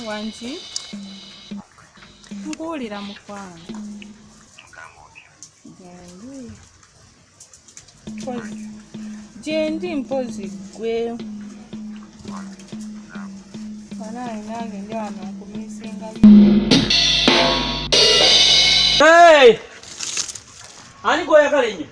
Wanji mbuulira mukwano gyendi mpozi gwe wanaye nange ndi wano nkumisinga. Ani goyagala ennyo?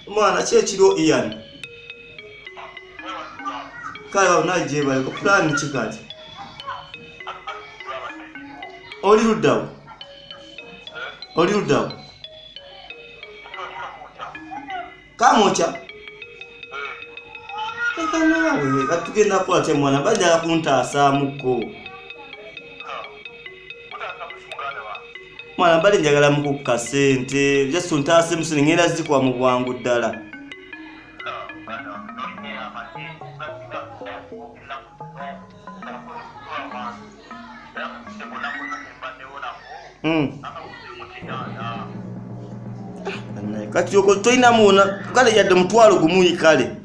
Mwana kyekiro Ian kale unaje bali ko plan chikati oli luddawo kamocha ekanawe katugenda kwate mwana bajala kuntaasa muko mwana bali njagala muko kasente just untaase musinengera zikwa mu bwangu ddala. Kati yoko toina muona kale yadde mutwalo gumuyi kale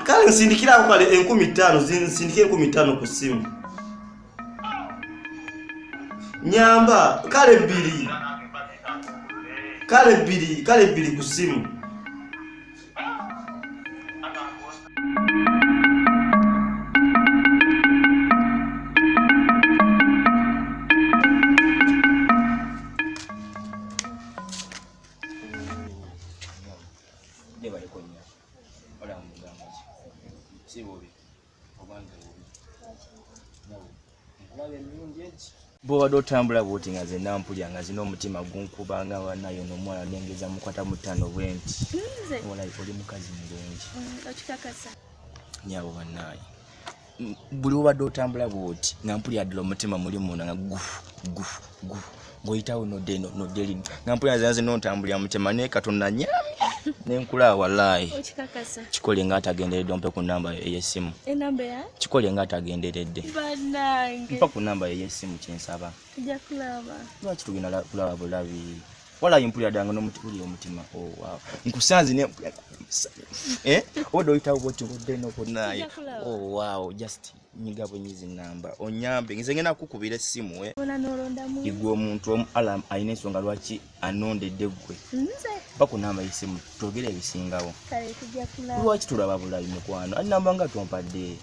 kale nsindikira ko kale 15,000 nsindike 15,000 ku simu nyamba kale 2 ku simu. Boba dotambula boti nga ze nampulya nga zino omutima gunkubanga wanayo n'omwana nengeza mukwata mutano bwenti wala oli mukazi mulungi okikakasa nyabo banaye buli obadde otambula boti nga mpulya ddala omutima muli munda nga gufu ngoyitawo nodeli nga mpulya zanze nontambulya mutima ne katonda nyami nenkula wallahi okikakasa kikole nga atagenderedde ompe ku namba ey'essimu enamba ya kikole nga atagenderedde banange mpa ku namba ey'essimu kyensaba tujja kulaba lwaki tugenda kulaba bulabi wala impulya danga n'omutuli omutima wow nkusanze ne odo oyitawo boti odde nobonaye wow just nyiga bunyizi namba onyambe nze ngena kukubira essimu bona nolonda mu igwe omuntu alam ayina ensonga lwaki anondedde gwe nze baku namba y'essimu togere ebisingawo kale tujja kulaba lwaki tulaba bulabi mukwano ali namba nga tompadde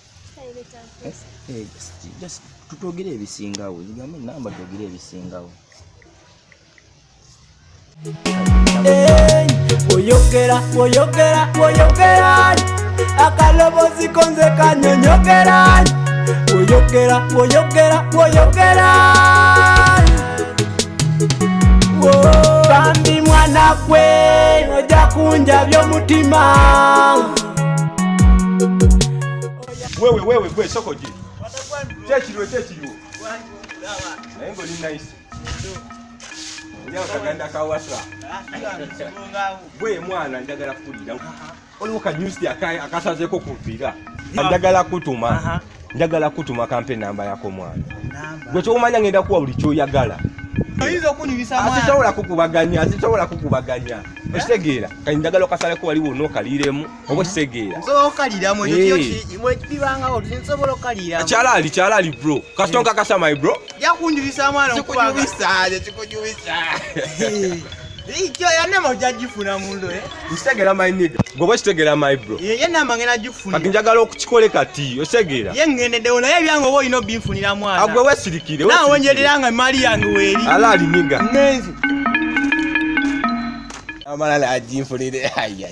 just tutogere ebisingawo ngambe namba togere ebisingawo. Woyogera akalobozi konze kanyonyogera woyogera bambi mwana gwe oja kunja by'omutima wewe gwe sokoje kyekiriwo naye ng'oli nice njawo kaganda kawasa gwe mwana njagala kuwulira oliwo kanyusi akasazeko kuvira njagala kutuma kampe namba yako mwana gwe kyomanya ngenda kuwa buli kyoyagala asisobola kukubaganya okitegeera kati njagala okasaleko waliwo n'okaliremu oba okitegeera kyalaali bro kasitonka kasa my bro Icho yanema ujajifuna mundo Ustegera my nigga. Gobo stegera my bro. Ye namba ngena jifuna. Kakinjagala okukikole kati ostegera. Ye ngene de ona ebyango bo ino binfunira mwana. Agwe wesirikire. Na wonjereranga mali yange weri. Alali nigga. Ngenzi. Amala la ajinfunire. Ay.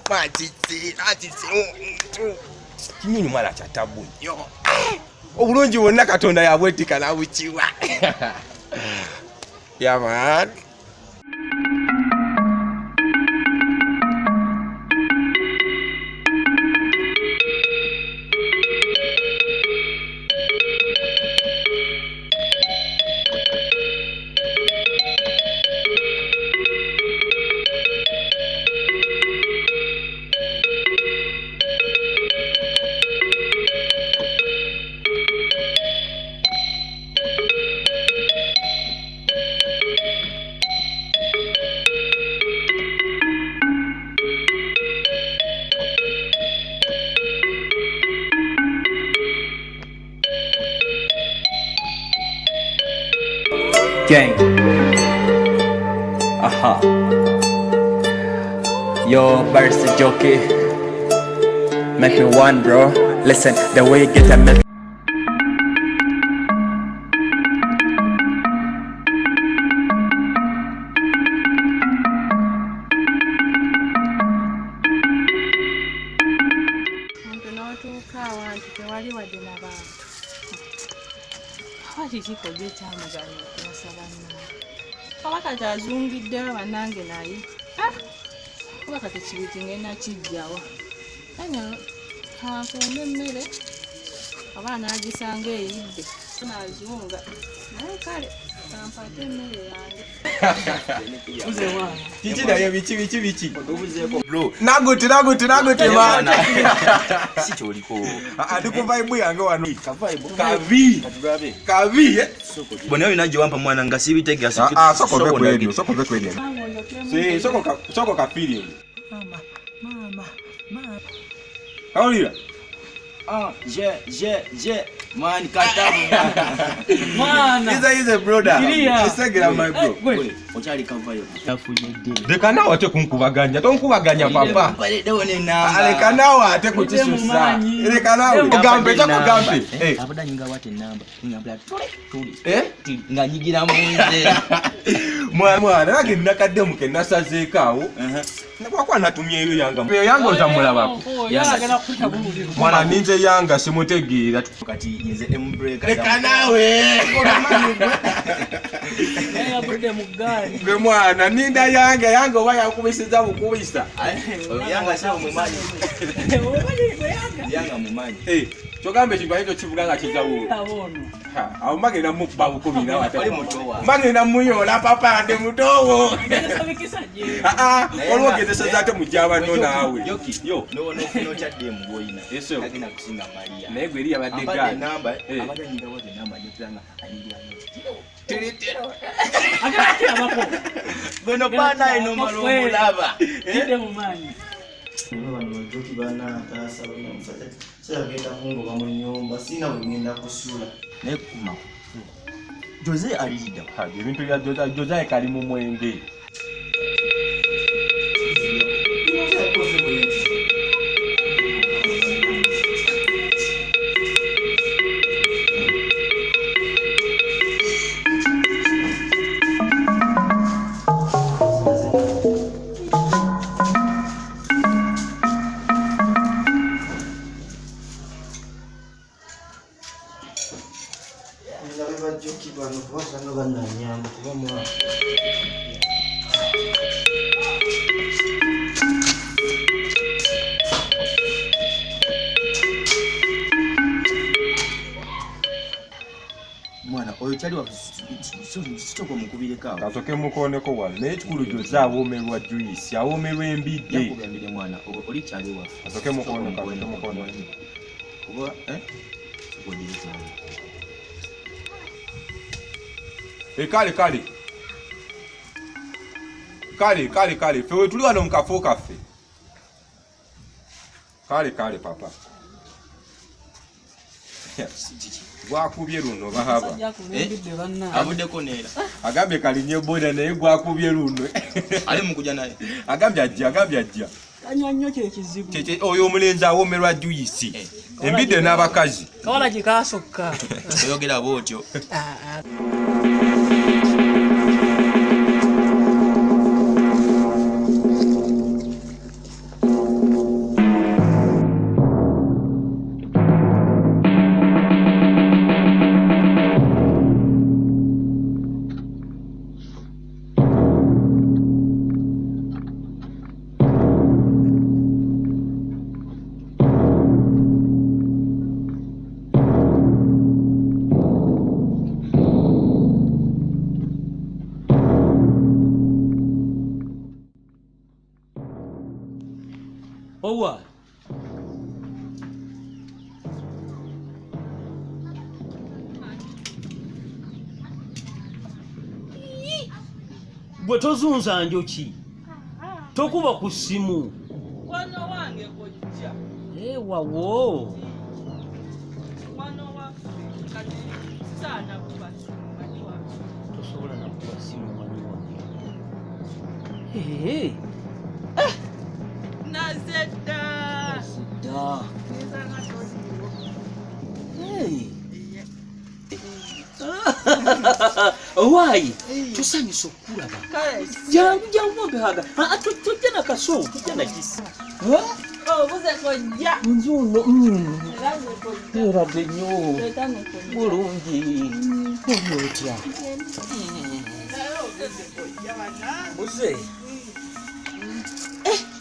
Matiti. Kinyinyi mala cha tabu. Yo. Obulungi wonna Katonda yabwetika na buchiwa. Yeah man. Gang. Aha. Yo, Barry Jockey. Make me one, bro. Listen, the way you get a mess. Kiko geta muzanyo kunasabana. Kabaka tazungidde banange nayi. Kabaka tekibiti ngena kijjawa. Ana hakombe mmere. Abana agisanga eyidde. Nazunga. Naye kale tampate mmere yange. Uze wana. Kiki nayo bichi. Obuzeko. Bro. Naguti man. Si choliko. Adiko vibe yange wano. Kavi. Bonayo naje wampa mwana ngasibitega soko bekwedyo. Soko ka feeling. Mama. Kaulira. Je. Man, katabu. Mwana. He's a brother. Instagram my bro. Ochali kavayo. Deka nawo ate kunkubaganya. Tonkubaganya papa. Balede namba. Aleka nawo ate kutisusa. Aleka nawo. Kugambe. Abada nyinga wate namba. Ngambla tuli. Nganyigira munze. Mwana nage nakadde muke nasazeekaawo. Nakwa natumye eyo yanga. Eyo yanga ozamulabako. Yagala kuta bululu. Mwana ninze yanga simutegeera. Kati yinze embreka. Leka nawe. Yaya bude mugani. Gwe mwana ninda yanga oba yakubisiza bukubisa. Yanga sha mumanyi. Yanga mumanyi. Chogambe chigwa hicho chivuganga chizawo. Awo magenda mukba bukubina wate. Oli mutowa. Magenda muyola papa ande mutowo. Olwo gedesa zate mujaba no nawe. Yo. No chadde mugoyina. Eso. Agina kusinga Maria. Naye gwe liya badde gani. Namba. Abada nyinga wote namba nyitanga aliya. Agala abako. Bono bana ino malongo laba. Inde mumanyi. Bano joki bana tasa bano mfate. Sasa genda mungu bamunyumba sina wengenda kusula. Nekuma. Jose alida. Ebintu bya Jose kali mu mwenge. Joki bano kwasa no bana nyambo kuba mwa. Mwana oyo chali wa sitoko mukubire kawo. Kasoke mukoneko wano. Naye ekikulu gy'ozze awoomerwa juice, awoomerwa embidde. Yakugambire mwana oli kyali waffe. Kasoke mukono. Oba sikwogere cyane. Kale. Fewe tuli wano mu kafo kaffe. Kale papa. Gwakubye luno bahaba. Abuddeko neera. Agambye kalinye boda naye gwakubye luno. Ali mukuja naye. Agambye ajja. Kanywa nnyo kyekizibu. Oyo omulenzi awoomerwa juice. Embidde n'abakazi. Kawala gye kaasokka. Oyogera bw'otyo. Owa. Bwe tozunza njoki. Tokuba ku ssimu. Wano wange kojja. Wawo. Wano waffe kati saana kuba simanyi wange. Tosobola na kuba ssimu manyi wange. Nazedda. Why? Tusanyusa okulaba. Jangu gaga. Tujja na kaso, tujja na kisi. Obuze kojja. Nzuno. Era benyo. Bulungi. Oyotya. Buze.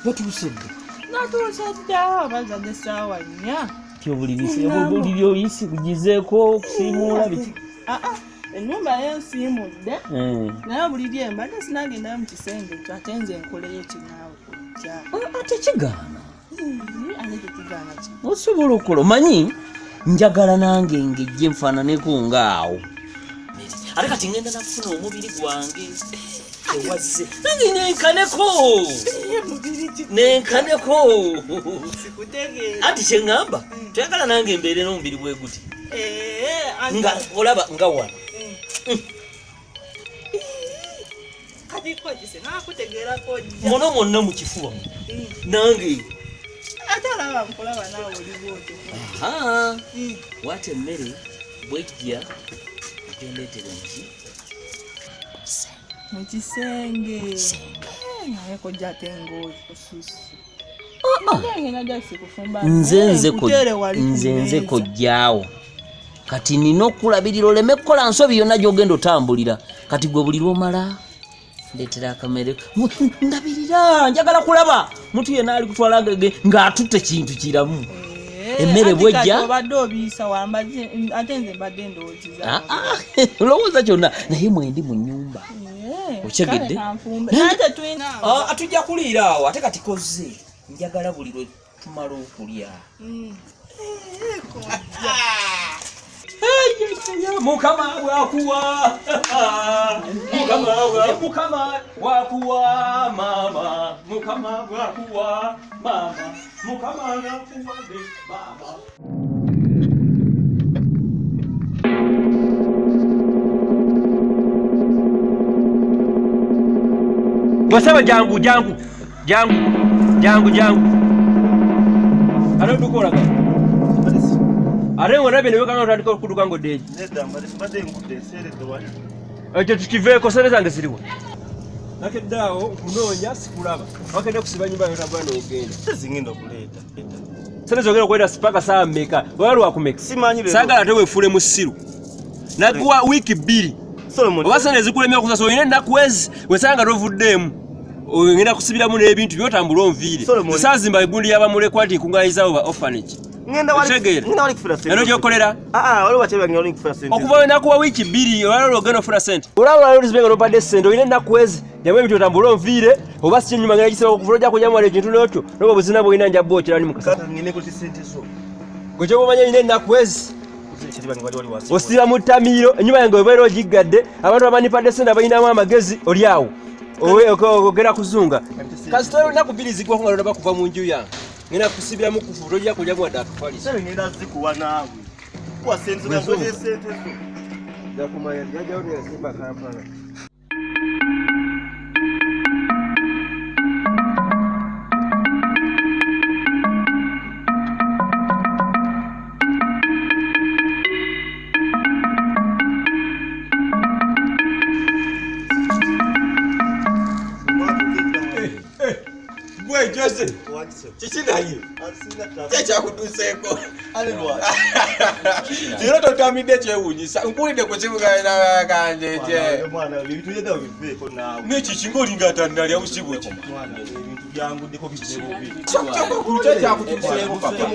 Watuusebbe. Natuusedda bazadde essaawa 4. Kyobuli oyisi kugizeeko okusiimuula biki. Ennyumba yensiimudde naye obuliri embadde sinagendayo mu kisenge ekyo ate nze nkoleyo kinaawe kujja. Ate kigaana. Ate tekigaana ki? Osobola okukola omanyi njagala nange ngejje nfaananeko ngaawo. Ate kati ngenda nafuna omubiri gwange ewazze nange nenkaneko ati kyeŋŋamba toyagala nange mbeere n'omubiri bwe guti nga olaba nga wano muno mwonna mu kifuba nange ate alaba nkulaba naawe oli bwotyo. wati emmere bwejja gendeetere nki mu kisenge naye kojja ate ng'osusu nze kojjaawo kati nina okulabirira oleme kukola nsobi yonna gy'ogenda otambulira kati gwe buli lw'omala ndeetera akamere ndabirira njagala kulaba muntu yenna ali kutwala ng'atutte kintu kiramu emmere bwejja obadde obiisa wambaze ate nze mbadde ndowooziza olowooza kyonna naye mwendi mu nnyumba okyegedde atujja kuliira awo ate kati kozze njagala buli lwe tumala okulya Mukama bwakuwa mama Mukama bwakuwa mama Mukama bwakuwa mama Wasaba jangu Ara dukola ka Are wona bene wekanga otandika okuduka ngo deji Neda mbali sibade ngude sere towali Ejo tukiveeko sere zange ziriwa Nakeddawo kunoonya sikulaba wakende kusiba nyumba yona bwana ogenda zingendo kuleta sere zogera kwenda sipaka saa mmeka wali wakumeka simanyi lero sagala ate weefule mu ssiru naguwa wiki 2 Solomon obasane zikulemya kusasa oyina nakwezi wesanga tovuddemu ngenda kusibiramu n'ebintu byotambula onviire sazimba egundi y'abamulekwa nti nkungayiza oba orphanage ngenda wali kufuna sente. Eno gyokolera? Waliwo bakyebya ngenda wali kufuna sente. Okuva wenaku wa wiki 2 olwalo ogenda ofuna sente. Olwalo lero zibenga lopadde sente olina ennaku ezi yamwe ebintu otambula onviire oba si nnyuma ngenda gisaba okuvulo ojja kujja mwala ekintu n'otyo n'oba buzina bwolina njabba okirani mukasa. Ngende kuti sente zo. Gwe kyobamanya olina ennaku ezi osiba mu ttamiiro ennyuma yange webeera ogiggadde abantu abanipadde sente abalinamu amagezi oli awo ogera kuzunga kasitole olina kubirizigwako nga lona bakuva mu nju yange ngenda kusibiramu kufu tojja kulya mwadde akufalisa ngenda zikuwa naawe kuwa sente zo sente zo jakumanya jajawo neyasimba Kampala. Jose, chichinaye. Chakuduseeko. Tiro totamide chewunyisa. Nkulide kuchibuka na kanje je. Mwana bintu yeda biveko nawe. Nechi chingolinga tandali ya usibuchi. Mwana bintu byangu ndiko bizero bibi. Chako kuchacha kutuseeko papa.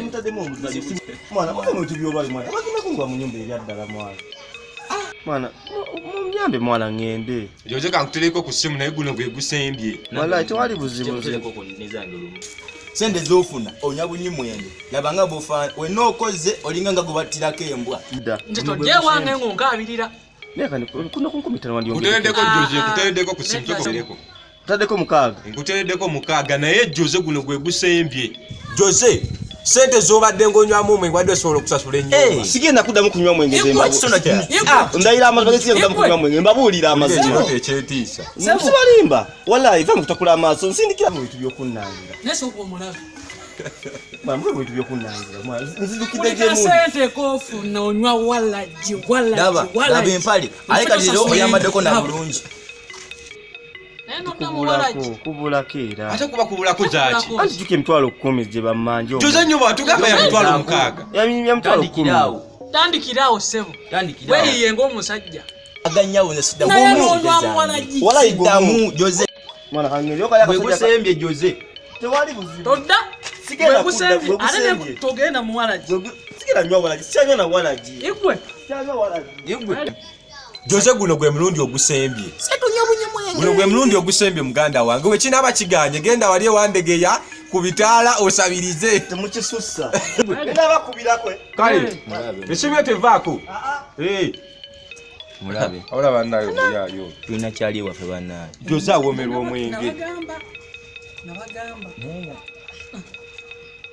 Mutademo muzali. Mwana mwana tubyolwali mwana. Bakungwa mu nyumba ebyadala mwana. Mwana mnyambe mwana ngende. Joje kankutereko ku simu naye guno gwe gusembye. Wallahi tewali buzibu Sende zofuna onyabunyi mwende. Labanga bofa wenokoze olinga nga gubatirako embwa. Njeto je wange ngongabirira. Neka kuno kunkumitana wandi Kuteredeko Joje kuteredeko ku simu kyoko. Tadeko mukaga. Nkuteredeko mukaga naye Joze guno gwe gusembye. Joze sente zobadde ngonywamu omwenge wadde osobola okusasula ennyumba. Sigenda kuddamu kunywa mwenge zemba. Ndayira amazima sigenda kuddamu kunywa mwenge mbabuulira amazima. Ekyetiisa. Sibalimba. Wallahi va mukutakula amaaso nsindikira mu bintu by'okunnangira. Nesoko omulabe. Mwe bintu by'okunnangira. Nzidukidde gye mu. Sente kofu n'onywa walaji. Daba empale. Ale kaliro oyambadeko na bulungi. Kubulako era. Ate kuba kubulako zaki. Anti juke emitwalo 10 gye bamanje. Joze nnyo batugamba ya mitwalo 6. Ya mitwalo 10. Tandikirawo sebo. Weyiye ng'omusajja. Aganyawo ne sida walaji. Wala idamu Joze. Mwana kangelyo kaya kasajja. Bwe gusembye Joze. Tewali buzibu. Todda. Sigenda kusembye. Ate togenda mu walaji. Sigenda nywa walaji. Sigenda na walaji. Igwe. Sigenda walaji. Igwe. Joze guno gwe mulundi ogusembye. Setunyabunye mwenge. Guno gwe mulundi ogusembye muganda wange. We kina abakiganye genda wali wandegeya kubitala osabirize. Temukisussa. Nenda bakubirako. Kale. Esibye tevaako. Mulabe. Ola bannayo yayo. Tuna kyali wafe bannayo. Joze awomerwa omwenge. Nabagamba.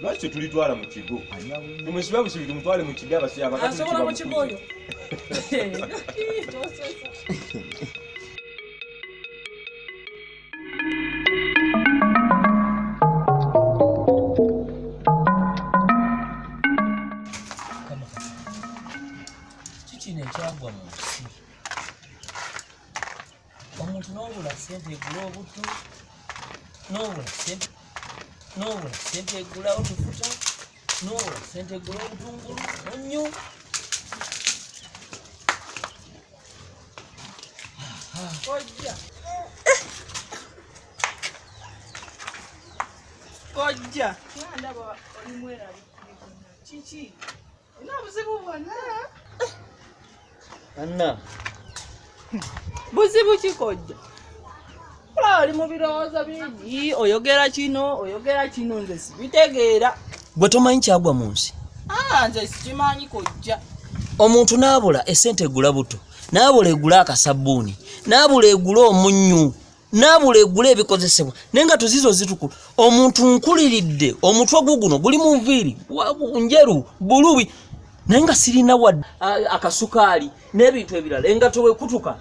Lwaki tulitwala mu kigo? Tumusiba busibi tumutwale mu kigo abasi abakati. Asobola mu kigo oyo. Kikino ekyagwa mu nsi. Omuntu n'obula ssente egula obutto, n'obula ssente egula otufuta, n'obula ssente egula obutungulu, onnyo. Kojja. Ndaba olimwera chichi. Ina buzibu bwana. Anna. Buzibu kikojja. Kula oli mu birowoozo bingi, oyogera kino nze sibitegeera. Gwe tomanyi kyagwa mu nsi. Nze sikimanyi kojja. Omuntu n'abula essente egula buto, n'abula egula akasabbuuni, n'abula egula omunnyu, n'abula egula ebikozesebwa, naye nga tuzizo zitukula. Omuntu nkuliridde, omutwe guno guli mu nviiri, njeru, bulubi, naye nga sirina wadde akasukaali n'ebintu ebirala, engato wekutuka.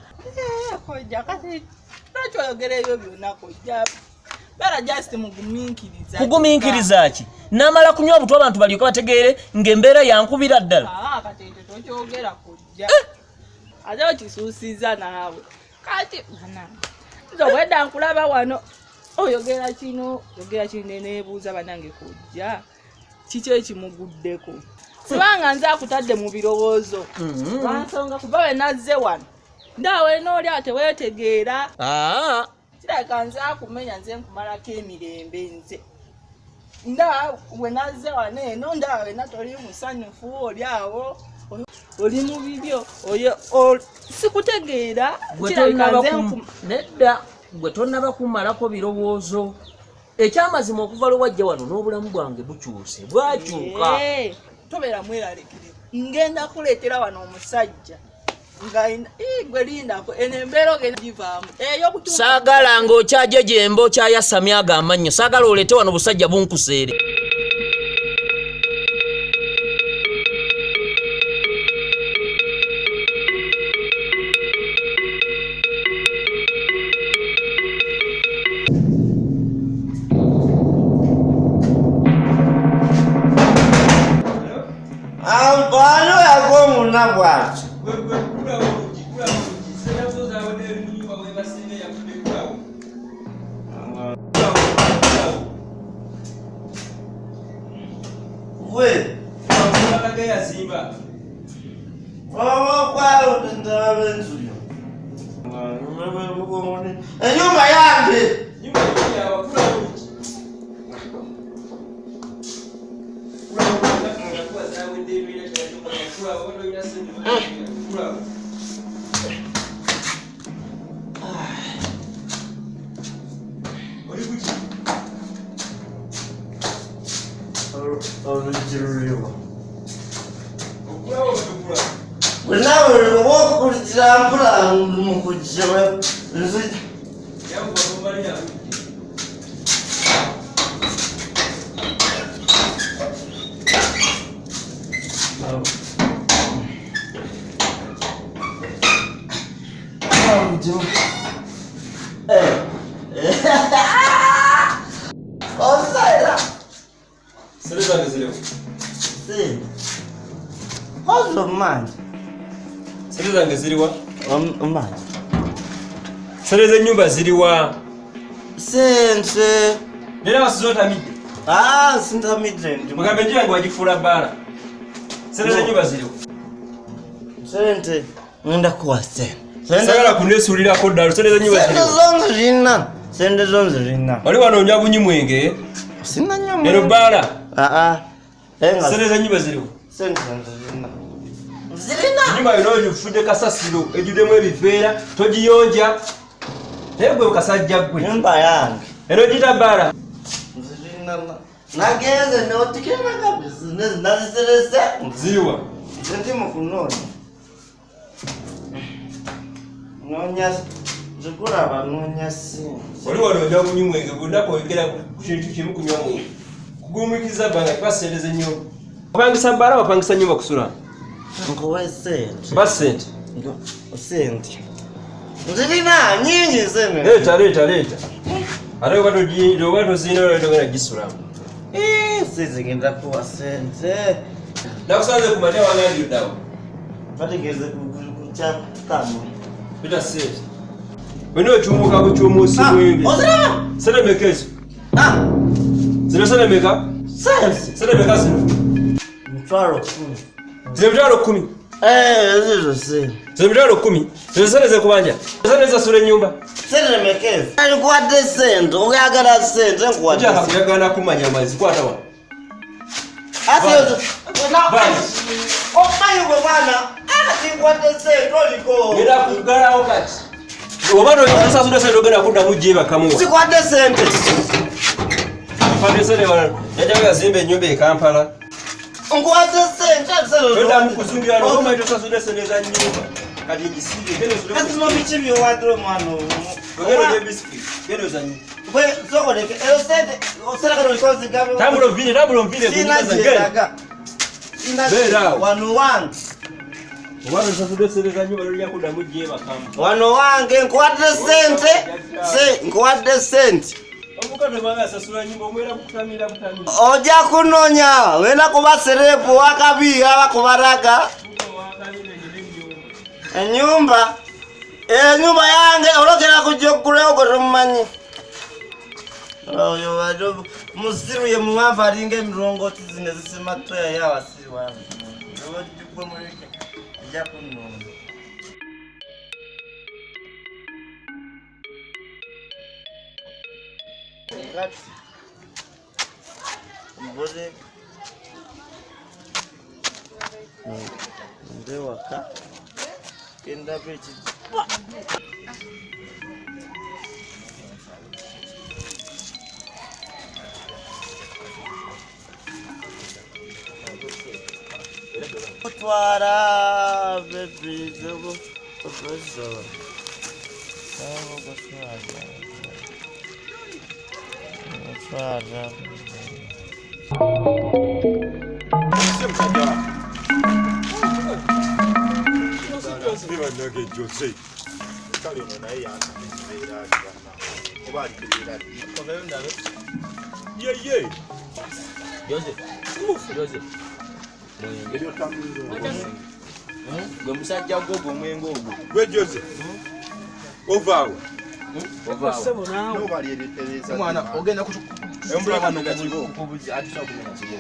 Kojja kati lwaki oyogera ebyo byonna kojja? Bera just mugumiikiriza. Kugumiikiriza ki? Namala kunywa obutwa abantu balyoke bategeere ng'embeera yankubira ddala. Kati ente tokyogera kojja. Ate okisuusiza naawe. Kati nze wedda nkulaba wano oyogera kino neebuuza bannange kojja. Kiki ekimuguddeko? Sibanga nze akutadde mu birowoozo. Lwansonga kuba we nazze wano. Ndawe n'oli ate weetegeera. Kirabika nze akumenya nze nkumalako emirembe nze. nda wenaze wane no nda wena toli musanyufu oli awo oli mu bibyo oyo sikutegeera nedda gwe tonnaba kumalako birowoozo ekyamazima okuva lwe wajja wano n'obulamu bwange bukyuse bwakyuka tobeera mweralekere ngenda kuleetera wano omusajja nga gwe lindako eno embeera ogenda givaamu saagala ng'okyajo gyemba okyayasamya ag'amannyo saagala oleete wano busajja bunkuseere Ambalo yagomuna bwacho. We, Kaka ya Simba. Kwa utabenzu. Nyumba yangu. Nyumba ya wakula uji. Sereza ziriwa? Sereza nyumba ziriwa? Sense. Nera wasizota midde. Sinta midde. Mugambe njira ngo wajifula bala. Sereza nyumba ziriwa? Sente. Ngenda kuwa sente. Sagala kunesulira ko dalo sereza nyumba ziriwa? Sente zonze rina. Wali wano nya bunyi mwenge? Sina nyumba. Ero bala. Sereza nyumba ziriwa? Sente zonze rina. Nyumba yino yufuje kasasiro ejudemu ebiveera togiyonja tegwe ukasajja gwe nyumba yange ero jitabara nageze notikena kabisa naziserese ziriwa ndi mukunonya nonya zikuraba nonya si oli wano nja bunyi mwenge bunda kwogera ku kintu kimu kunywa mwenge kugumikiza banga kibasereze nnyo opangisa mbala opangisa nyumba kusula ngowe sente basente sente nzirina nyinyi sene leta ate wato zino ndogera gisulamu sizigenda kuwa sente nakusanze kumanya wangandi dawo pategeze kucha tamu bita sente bino chumuka kuchumusi mwenge sene mekezo zino sene meka sene meka zino mtwaro Zimtwalo 10. Zizo si. Zimtwalo 10. Zizo kubanja. Zizo sule nyumba. Sere mekezi. Alikuwa decent, uyagala sente ngwa. Nja hakuyagana kumanya mazi kwata wa. Asiyo. Omayo bwana. Alikuwa decent oliko. Ngeda kugala okati. Obano yasa sule sente ogenda kunda mujiba kamuwa. Sikwa decent. Fande sene wana. Yajaga zimbe nyumba e Kampala. Ngwaze sente sero. Nda mukuzungira no koma ito sasude sene za nyumba. Kati njisije kene sule. Kasi no bichimi wadro mwano. Ogero de biscuit. Kene za nyumba. Kwe soko de ero sente. Osera kano likozi gabe. Tamulo vile Sina jeraga. Sina wanu wangu. Wano sasude sene za nyumba lya kunda mujiba kamu. Wano wange nkwate sente. Nkwate sente. Oja kunonya wena kuba serepo wakabiga bakubaraga enyumba yange ologera kujokule ogotomanyi oyo wado musiru ye muwava alinge mirongo tizine zisema toya ya wasiri wangu oyo jukwe muleke oja kunonya mboze ndewaka kenda pechi Twara baby zogo professor twara gwe musajja gogo omwengo ogwo gwe Jose ovaawo mwana ogenda embulaka kubuzi atusa kumenya kigo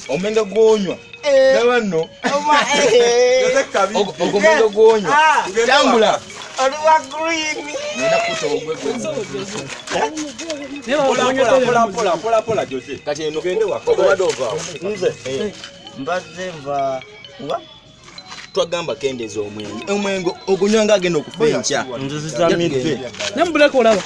omenge gwonywa nabano ogomenge gwonywa tambula pola Jose kati eno gende wako nze mbadde nva wa twagamba kendeza omwenge ogunywa nga agenda okufenca nze zitamidde nembuleko olaba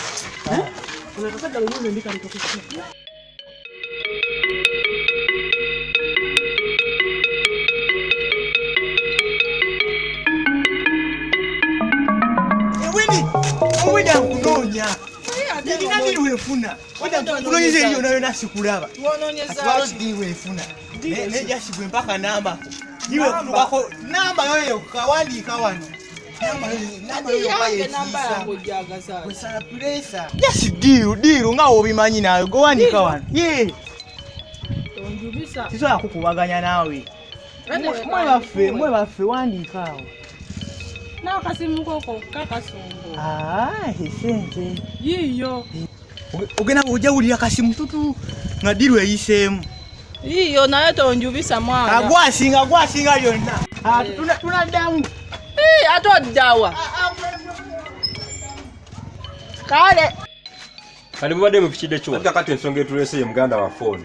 Wenda nkunoonya. Nina biri weefuna. Wenda nkunoonyeza eriyo nayo nasikulaba. Atwalo ddi weefuna. Nejasibwe mpaka namba. Niwe kubako namba yoyo kawandiika wano. Namba yoyo kayesiisa. Kusala pulesa. Yes, diiru nga obimanyi nawe gowandiika wano. Ye. Onjubisa. Tisobola kukubaganya naawe. Mwe baffe wandiika awo. N'akasimu koko kakasongo. Esente. Yiyo. Ogenda ojawulira kasimu tutu nga diru eyiseemu. Yiyo naye tonjubisa mwana. Agwasinga lyonna. Tunaddamu. Ate oddawa. Kale. kali mubadde mupikidde kyo ate kati ensonga etulese ye muganda wa phone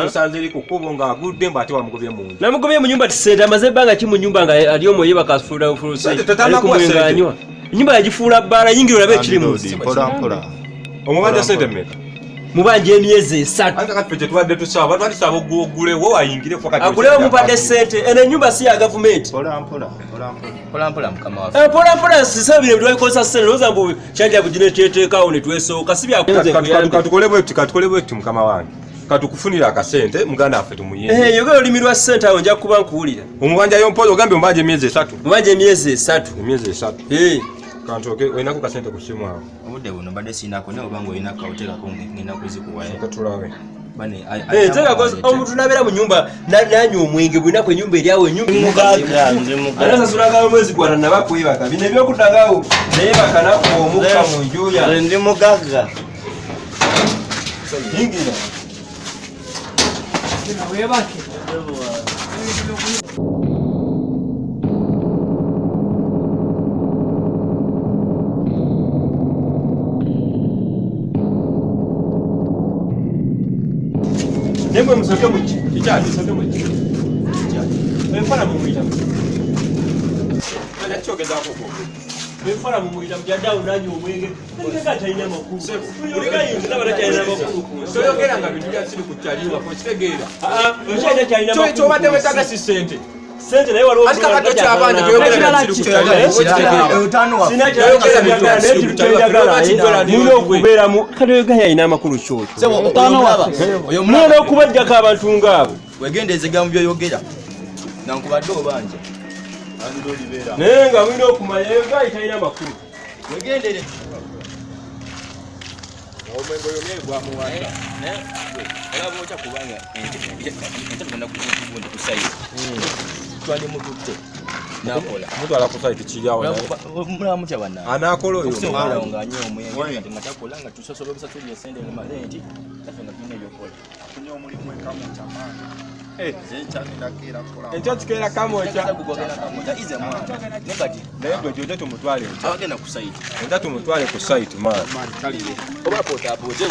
tusanze eri ku kubo nga agudde mbate wa mugobye mu nju namugobye mu nyumba tisenda amaze banga ki mu nyumba nga ali omoye bakasufura ufuruse alikumwenganywa nyumba yajifuula bbala yingi olabe kiri mu pola omubanja sente mmeka mubanje emyezi 3 ate kati pete twadde tusaba twali saba ogule wo ayingire fo kati agulewo mupadde sente ene nyumba si ya government pola mukama wa pola sisabire bidwa ikosa sente loza mbu chanja bujine teteekawo ne twesoka sibya kuze katukolebwe eti mukama wange katukufunira akasente muganda affe tumuyende yoga olimirwa sente awo nja kuba nkuwulira omubanja yompozo ogambe omubanja emyezi 3 mubanje emyezi 3 kantoke oinako kasente ku simu awo obudde buno badde sinako ne obanga oinako oteekako ngenda kuzikuwayo katulawe bane tega kozi omuntu nabera mu nyumba nanywa omwenge bwinako enyumba eri awo enyumba mugaga nze mugaga anasasulanga omwezi gwana nabakwebaka bino ebyokuddangawo naye bakanaku omukka mu njuya ndi mugaga yingira webake nemwe musoke muki kikyali soke muki enfana mu mwita ala chogeza koko enfana mu mwita mjadao nanyo omwenge ngeka taina makuru ulika yinza bataina makuru soyogera nga bitulya siri kukyaliwa ko kitegeera ochaina taina makuru cyo bade wetaga sisente sente naye waliwo ati kakato kyabanja toyogera siri kukyaliwa utano wa sina kyayogera byagala naye tutayagala muno okubeera mu kadoyoga yayina amakuru kyokyo sebo utano wa oyo muno okubajjako abantu ngaabo wegendezega mu byoyogera nankubadde obanja andi olibera naye nga mulina okumanya yoga italina amakuru wegendere omwengo yomye gwa muwanda olaba ocha kubanga entakugenda kubundi kusayi twali mututte nakola mutwala ku site kiyawo mula mutya bana anakola oyo okusobola nga nyo omuyenge nga temachakola nga tusosola obisa tulye sente ne malenti tafe nga tulina ebyokola kunyo omulimu ekamu kyamaani Echo kikera kamocha. Ize mwana. Nekati. Naye gwe jojo tumutwale. Abagenda ku site. Enda tumutwale ku site man. Kalire. Oba pota boje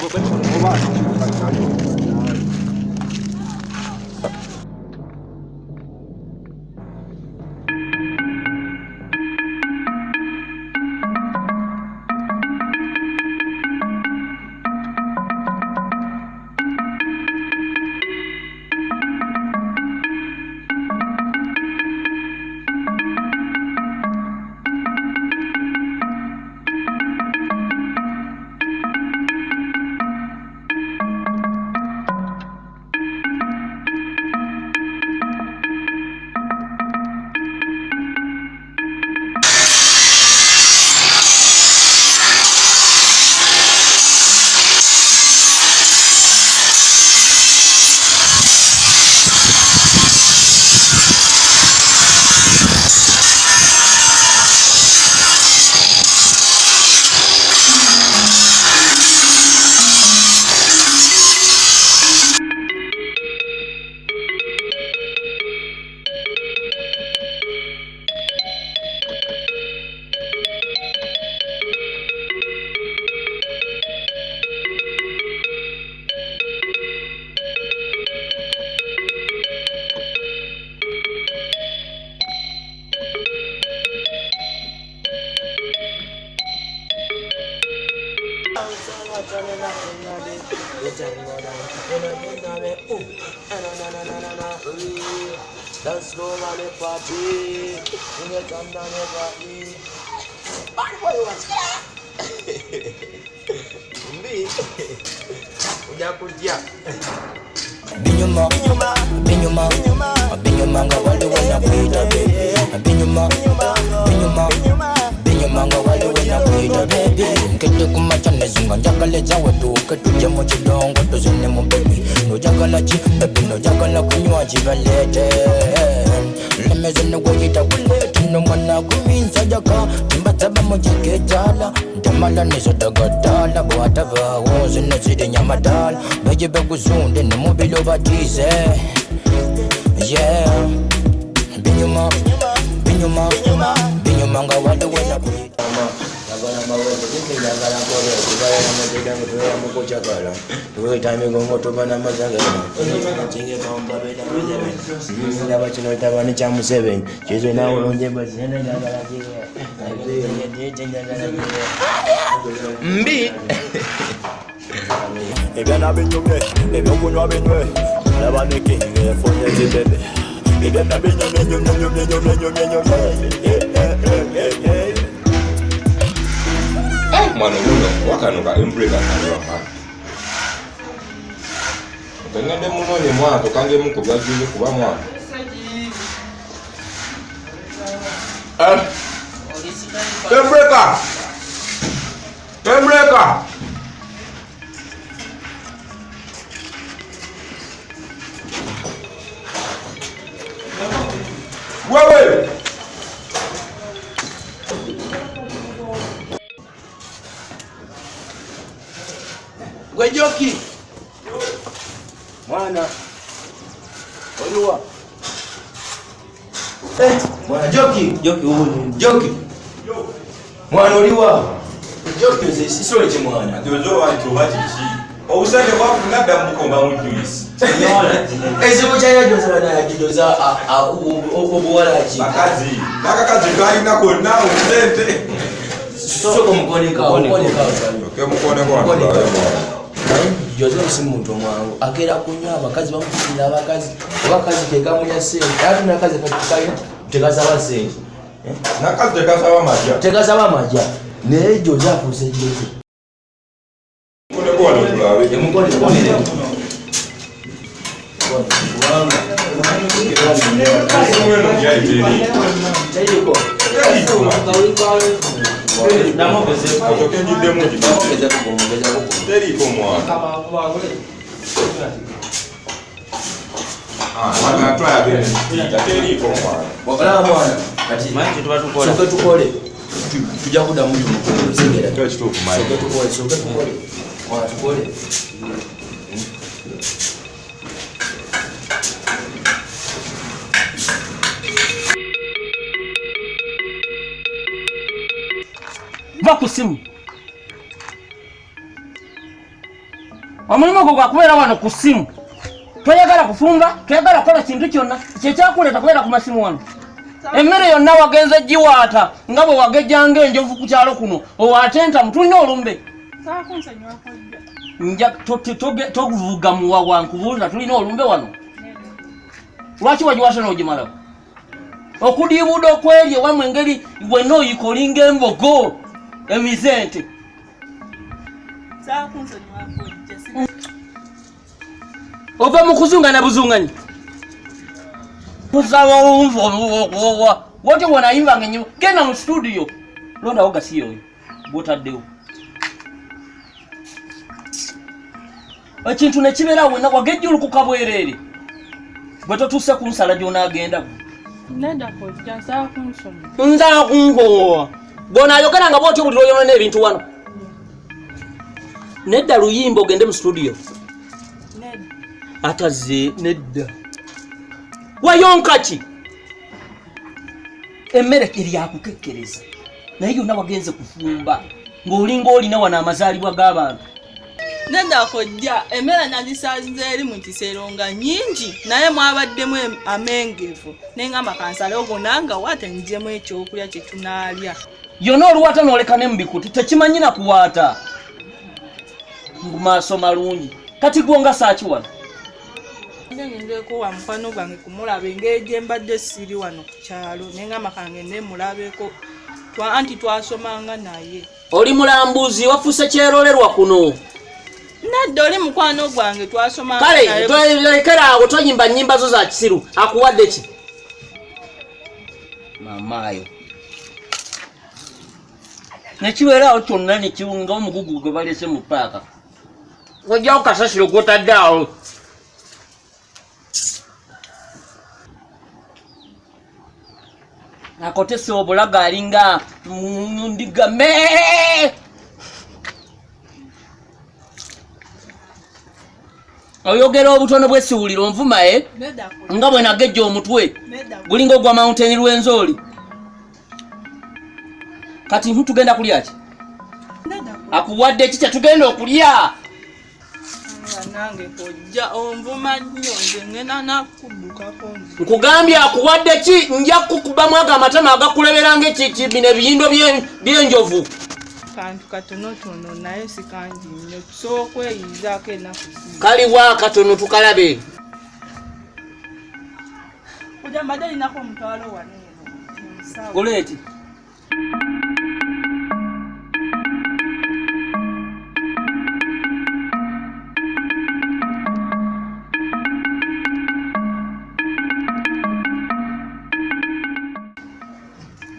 Let's go on the party. Bring it on down the party. Bad boy was Mbi. Uja kutia. Binyuma, binyuma, binyuma nga wali wana kuita baby. Binyuma, binyuma, binyuma nga wali wana kuita baby. Nkete kumachane zunga njakale zawe duke tuje mu kidongo tuzine mu baby. Nojagala chi baby nojagala kunywa chibalete. Lemeze ne gwita kulete no mwana kuminza jaka timbataba mu kikejala. Ndamala nizo dagatala bwata bawo zine zide nyamadala. Beje beguzunde ne mubilo batize. Yeah. Binyuma, binyuma, binyuma nga wali wana kuita. Agora maweze kinga ngala kore kubaya na mtega mtoya mko chakala wewe time gongo to bana mazanga chinge bomba bela bela nda bachino tabani cha mu 7 chizo na ulonje bazenda ngala jige mbi ebana benyume ebyokunywa benywe labaneke efonye tibebe ebana benyume mwana muno wakanuka embreka kanwa tengende munonye mwana kange mukuba jinje kuba mwana embreka wewe Gwe Joki. Mwana. Oliwa. Mwana Joki. Joki ubu. Joki. Mwana oliwa. Joki sisole che mwana. Dozo watu bachichi obusande bwafunadda mukomba mu juice ezibu kyayajoza bana yajidoza obuwalaji bakazi nakakazi kalina konna omulente soko mukoneka mukone kwa Jozo simuntu mwangu akera kunywa abakazi bamukusira abakazi tegamunya sente ati nakazi kakikayo tegasaba sente nakazi tegasaba maja naye Jozo afuse jete mukone tulabe mukone tujja kuddamu tukole va ku simu. Omulimu gwo gwakubeera wano ku simu. Toyagala kufumba, toyagala kukola kintu kyonna. Kyekyakuleeta kubeera ku masimu wano. Emmere yonna wagenze giwaata nga bwe wagejjanga enjovu ku kyalo kuno. Owaatenta mutulina olumbe. Nja tovuga muwa wankubuuza tulina olumbe wano. Lwaki wagiwaata n'ogimalawo? Okudiibuuda okwerya wamwe engeri bwenna oyikolinga embogo emizente. Ova mu kuzunga na buzunganyi. Kusaba umvo wote wanaimba ngenyo genda mu studio. Londa oga siyo botaddewo. Ekintu ne kibera wena wagejjulu ku kabwerere. Bwe totuse ku nsala gy'onaagenda. Nenda kojja saa kunsoma. Nza kungo. Bona ayogera nga bw'otyo buli lw'oyona ebintu wano. Nedda luyimba ogende mu studio. Nedda. Ataze nedda. Wayonka ki? Emmere eri yakukekkereza. Naye yonna wagenze kufumba. Ng'olinga olina wano amazaalibwa g'abantu. Nenda kojja emmere nazisanze eri mu kiseero nga nnyingi naye mwabaddemu amengevu n'engamba kansalewo gonna nga waate ngyemu ekyokulya kye tunaalya. Yonna oluwaata n'oleka ne mu bikuti tekimanyi na kuwaata. Mu maaso malungi. Kati gwo nga saaki wano? Ngendeko wa mukwano gwange kumulaba engeri gye mbadde siri wano ku kyalo n'engamba kangende mulabeko anti twasomanga naye. Oli mulambuzi wafuuse kyerolerwa kuno. Nadda oli mukwano gwange twasomanga naye. Kale lekera awo toyimba nnyimba zo za kisiru. Akuwadde ki? Mamaayo. Nekibeerawo kyonna ne kiwunga omugugu gwe balese mu paaka. Wajjawo kasasiro gw'otadde awo. Akotese obulaga alinga ndiga me. Oyogera obutono bw'esiwulira onvuma nga bwe nagejja omutwe gulinga ogwa mountain Rwenzori. Kati ntugenda kulya ki? Akuwadde ki kye tugenda okulya? Nange kojja onvuma nnyo ngena nakuddukako. Nkugambye akuwadde ki? Nja kukubamu ago amatama agakulebera ng'ekibine ebiyindo by'enjovu. Kantu katonotono naye si kangi nnyo tusobola okweyizaako ennaku zino. Kaliwa katono tukalabe. Kojja mbadde alinako omutwalo wano eno. Goleeti.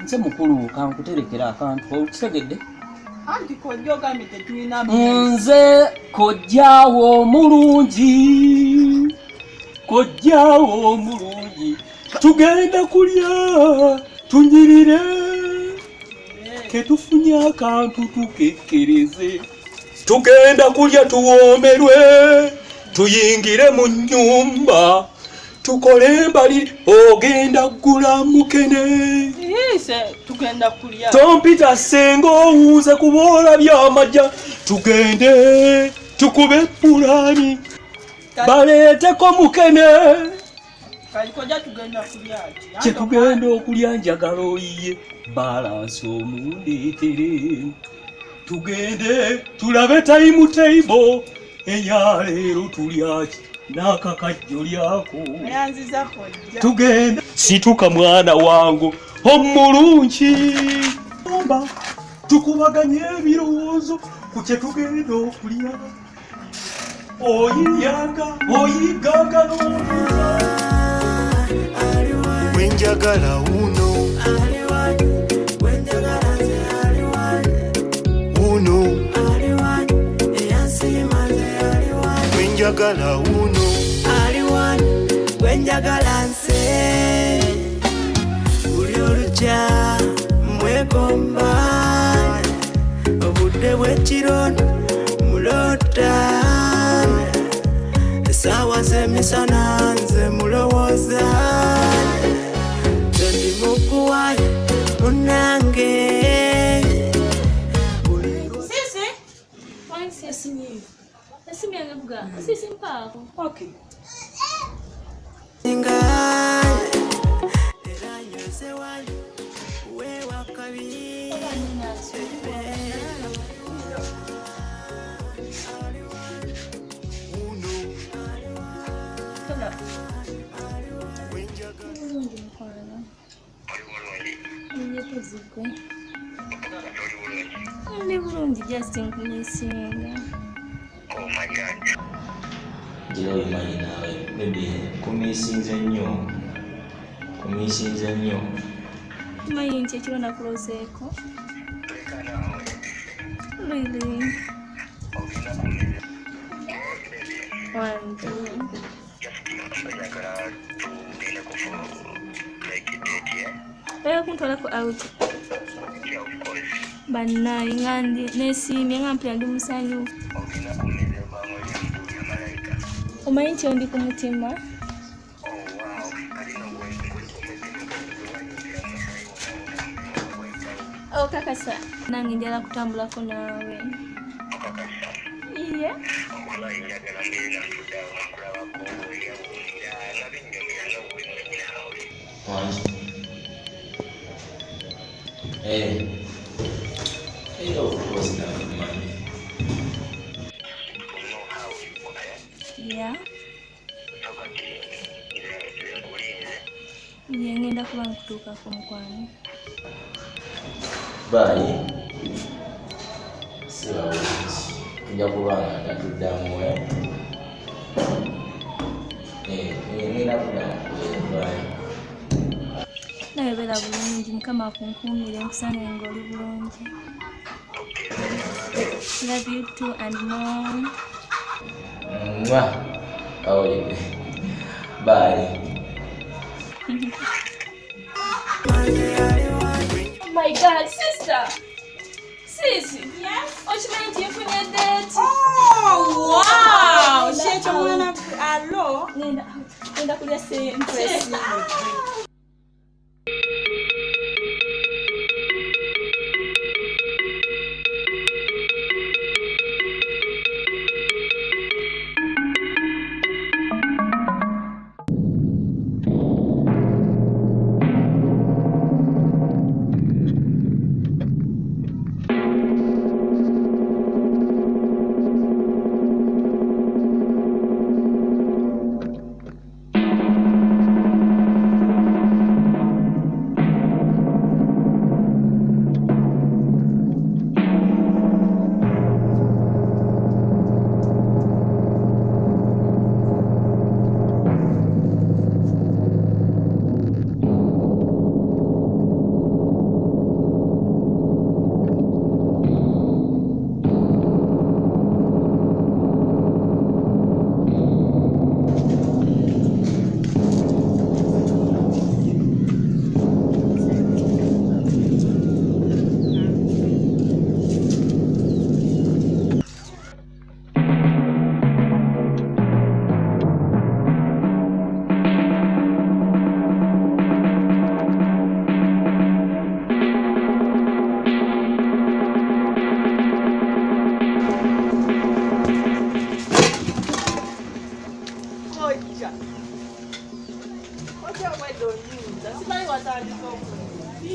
Nze mukulu kankuterekera akantu okitegedde? Anti kojja ogambye tetulina nze kojjaawo omulungi. Kojjaawo omulungi. Tugenda kulya tunyirire. Ketufunye akantu tukekkereze. Tugenda kulya tuwoomerwe. Tuyingire mu nnyumba. Tukole mbali ogenda kugula mukene. Tugenda kulya. Tompita sengo owuze kuboola by'amajja. Tugende tukube pulani. Baleeteko mukene. Kali kojja tugenda kulya ki? Kye tugenda okulya njagala oyiye. Balansi omundeetere. Tugende tulabe time table. Eya leero tulya ki? N'akakajjo lyako. Yanziza kojja. Tugenda situka mwana wangu omulungi. Tukubaganye ebirowoozo ku kye tugenda okulya. Oyigaga n'obuuza. Wenjagala uno. Uno. Wenjagala uno. Wenjagala nse. Buli olukya mwegomba. Obudde bw'ekiro mulota. Essaawa z'emisana nze mulowooza. Tendi mukuwayo munange. Sista, sisi mpako. Okay. Ndi bulungi just nkumisinga. Oh my God. Jiro imanyi nawe maybe kumisinze nnyo. Kumisinze nnyo. Tumanyi nti ekiro nakulozeeko. Really? One, two. Oya kuntwalako out. Bannaayi ngandi neesiimye nga mpulira ndi musanyufu. Omanyi nti ndi ku mutima? Kakasa nange njala kutambulako naawe. Iye? Of course, now, man. Yeah. Iye ngenda kuba nkutuukako mukwano. Bye. So, tujja kubanga tatuddamu ngenda kuddamu. Naye beera bulungi, Mukama akunkuumire nkusane ng'oli bulungi. Love you too and more. Oh, bye. Oh my God, sister! Sisi! Yes? Okimanyi nti nfunye date? Oh, wow! Shekyo mwana alo. Ngenda kulya impressive.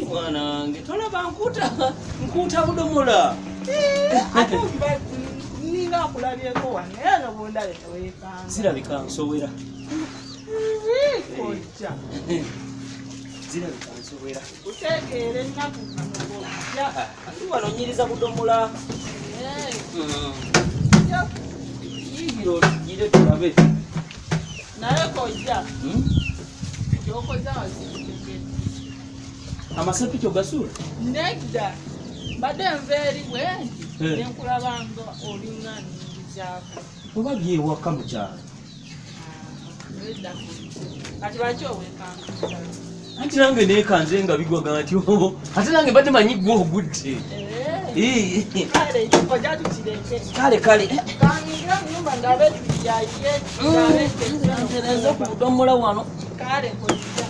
Mwana wange tolaba nkuta budomola. Ate ninga akulabyeko wange era bondale tewekanga. Zirabika nsowera. Kojja. Zirabika nsowera. Utegeere ennaku kano. Ati wanonyiriza budomola. Yigiro tugire tulabe. Naye kojja. Kyokoza wazikugende. Amasepiki ogasula? Nedda. Badde nveeri bwendi. Nenkulabanga olina nnyingizaako. Oba byewaka mukyalo. Nedda. Kati lwaki owekanga? Anti nange neekanze nga bigwaga nti ate nange badde manyi gwe ogudde. Kale ojja tukireke. Kale. Kangira mu nyumba ndabe tujaye. Ntereze ku budomola wano. Kale kojja.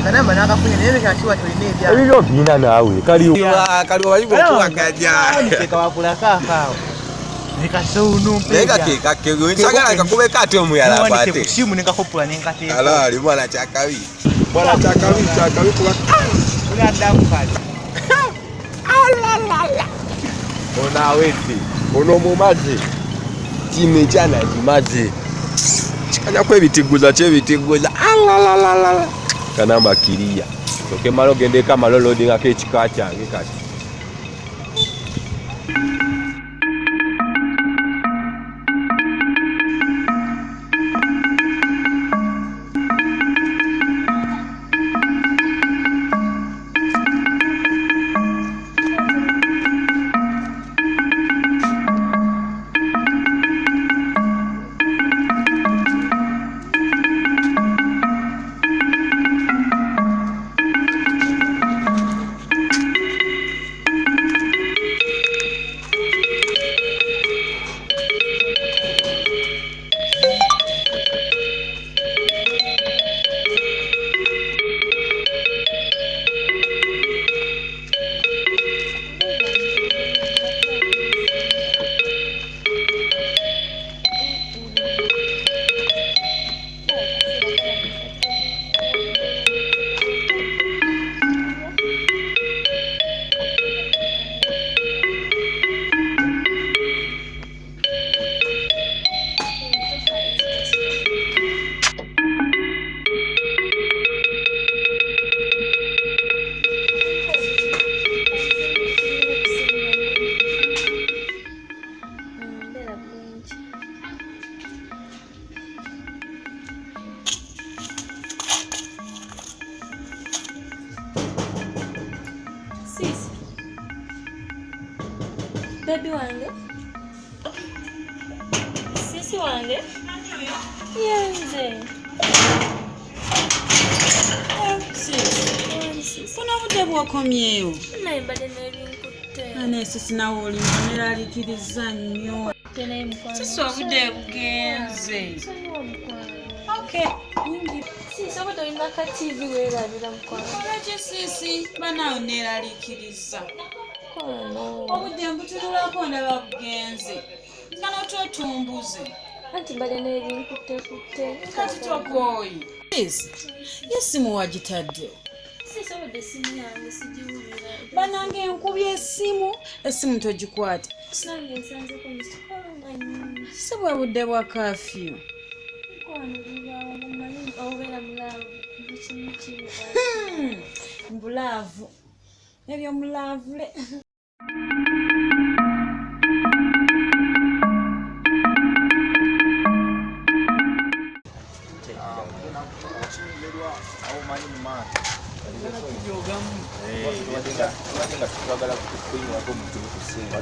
Kanamba nakafunye naye kyakiwa tulina ebya. Ebyo bina naawe kaliwo. Kaliwo baliwo kuwagaja. Niteka wapula kaka. Nikasunu mpega. Nega keka kego nsagala kakube kate omuyala Mwani bate. Simu nikakopula nenkate. Alali mwana chakawi. Mwana chakawi kwa. Ula damu kali. Alalala. Ona wete. Ono mumaze. Time chana kimaze. Chikanya kwe bitiguza chebitiguza. Alalala. Kanamba kiriya. Toke malo gende kama loading akechika change kati. Baby wange. Sisi wange. Yenze. Kuna budde bwakomyewo. Naibade n'ebinkutte. Ane sisi nawe oli mboneralikiriza nnyo. Sisi obudde bugenze. Okay. Sisi obudde olina ka TV weerabira mukwano. Lwaki sisi banaawe neeralikiriza. Obudde mbutululako ndaba bugenze. Kano totumbuze. Anti mbade n'ebinkutte. Kati tokooyi. Sisi, yesimu wagitadde. Sisi obudde essimu yange sigiwulira. Banange enkubye essimu togikwata. Nange nsanzeko misikola nyingi. Si bwe budde bwa kafyu. Obeera mulaavu. Mbulaavu. Ebyo mulaavule.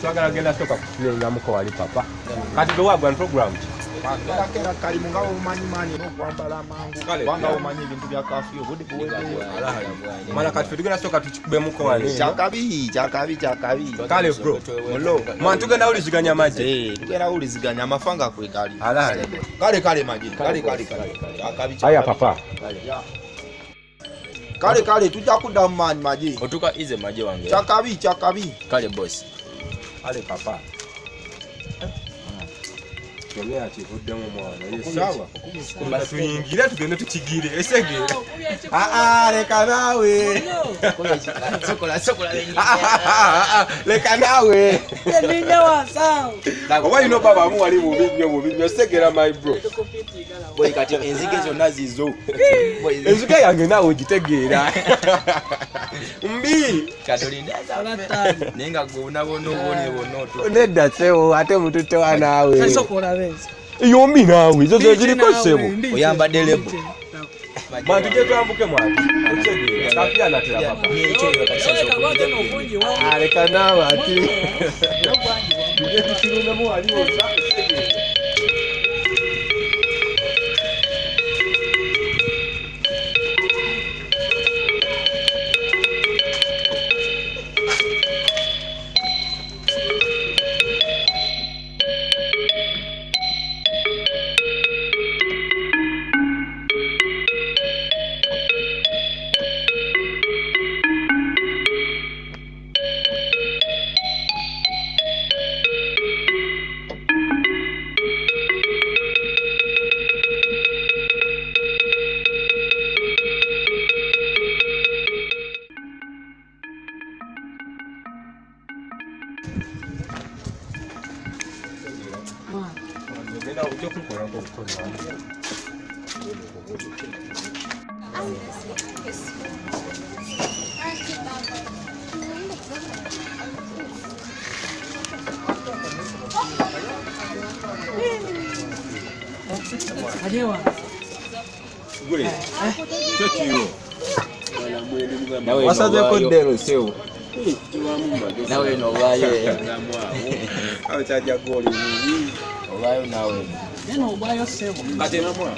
Twagala genda soka kufulengamuko wali papa. Kati gwe program ki? Kera kali mungawo umanyi n'okwambala amangu. Wanga omanyi ebintu bya kafyu budi kuwedde. Mala kati tugenda soka tukikubemuko wali. Kyakabi. Kale bro. Mulo. Man tugenda uliziganya maji. Tugenda uliziganya amafanga kwe kali. Alali. Kale maji. Kale. Akabi. Aya papa. Kale tujja kudda mu maanyi maji. Otuka ize maji wange. Kyakabi. Kale boss. Ale papa. Kyomera kivuddemu mwana. Sawa. Kumba tuyingire tugende tukigire. Esegere. Leka nawe. Sokola lenye. Leka nawe. Nina wasao. Oba ino baba mu wali mubibyo segera my bro. Boy kati enzige zonna zizo. Enzuka yange nawe ogitegeera. Mbi. Katolinda zabatani. Nenga gona bono. Nedda sewo ate mututte wa nawe. Sokola benzi. Yombi nawe zo ziriko sebo. Oyambadde lebo. Bantu gye twambuke mwana. Otegeera. Kapya natera papa. Aleka nawe ati. Tujye tukirundemu wali oza. Adewa. Gule. Chochiyo. Wasaze kodero seo. Nawe no bayo. Awe chaja goli ni. Obayo nawe. Neno obayo seo. Kate namwa.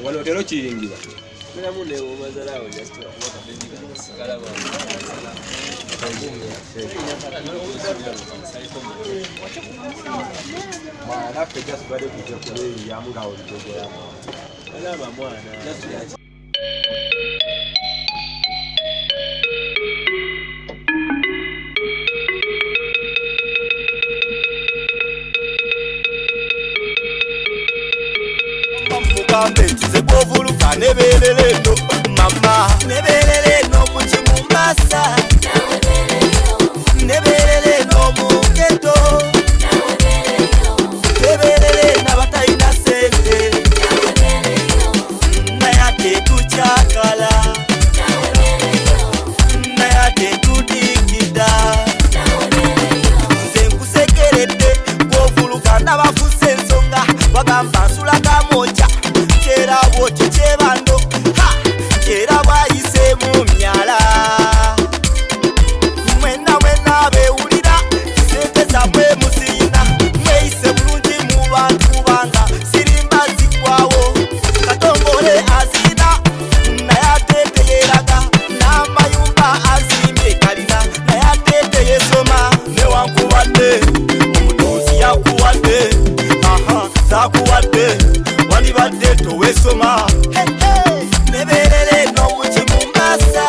Wale otero chiringira. Mina mune omazalawo just waka bendiga sikala ba. Mwana fe just bade kuje kule yamunga olijogo yamo. Alaba mwana. Mugambe ntize bwovuluka nebeerera eno mama nebeerera eno mu Kimumbasa nebeerera eno mu Ghetto nebeerera eno abatalina ssente naye ate tukyakala naye ate tudiikida nze nkusekeredde bwovuluka ndabafuse ensonga bagamba nsulaga moja kera bwotyo kyebando kera bwayise mu myala mwena beewulira sente zammwe muziyina mweyise bulungi mu bantu kubanga sirimba zigwawo katongole azina naye ate teyeraga n'amayumba azimbye kalina naye ate teyesoma newankubadde omutuuzi yakuwadde zakuwadde walibadde towesoma nebeerera eno mu Kimumbasa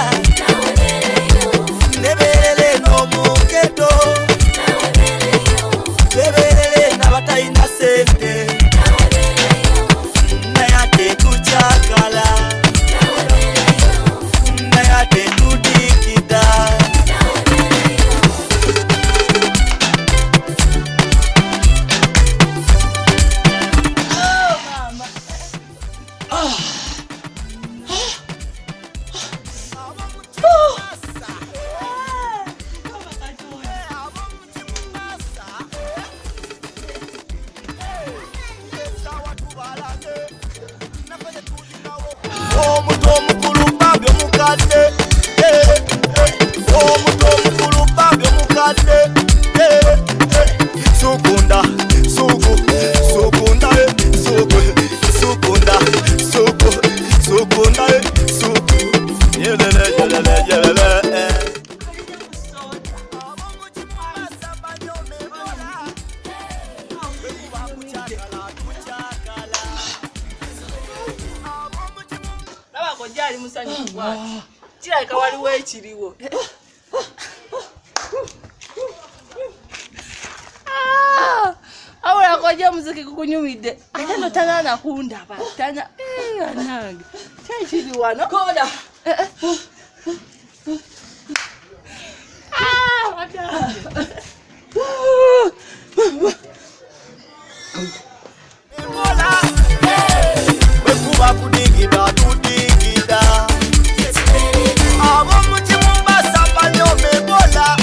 nebeerera eno mu Ghetto nebeerera eno abatalina ssente naye ate tukyakala naye ate tudiikida omuto omukulu babyo mukadde omuto omukulu babyo mukadde sukunda sukunda sukunda sukunda suku yelele Kojja ali musanyufu bwati. Kirabika waliwo ekiriwo. Awula kojja muziki kukunyumidde. Ate no tanaana kundaba. Tana anange. Kyekiri wano. Koda. Wekuba kudigida tudigida abo mu Kimumbasa banyome Ebola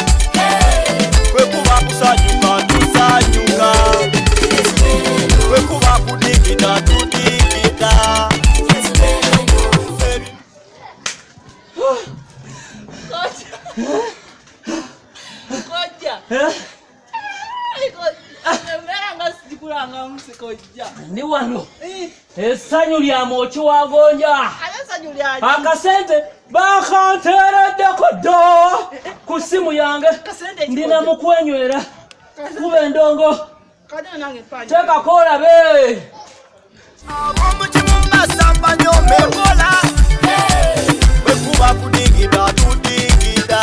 wekuba kusanyuka tusanyuka wekuba kudigida tudigida Kojja. Ndi wano essanyu lya Mwoki wa Gonja akasente bakanteereddeko ddo ku ssimu yange ndina mu kwenywera kuba endongo teekako olabe abo mu Kimumbasa banyome Ebola wekuba kudigida tudigida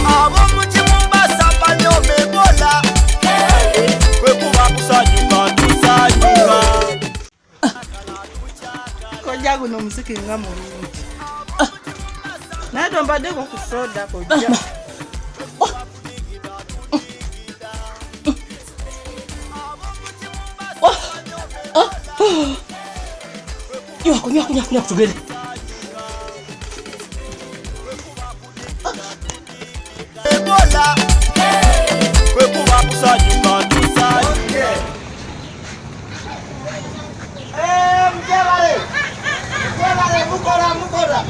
abo mu Kimumbasa banyome Ebola wekuba kusanyuka tusanyuka Kojja guno muziki nga mulungi. Naye tombaddeko ku soda kojja. Yo, kunya tugende. Ebola. Kwe kuba kusanyuka tusaje. Mjabale. Mjabale mukora.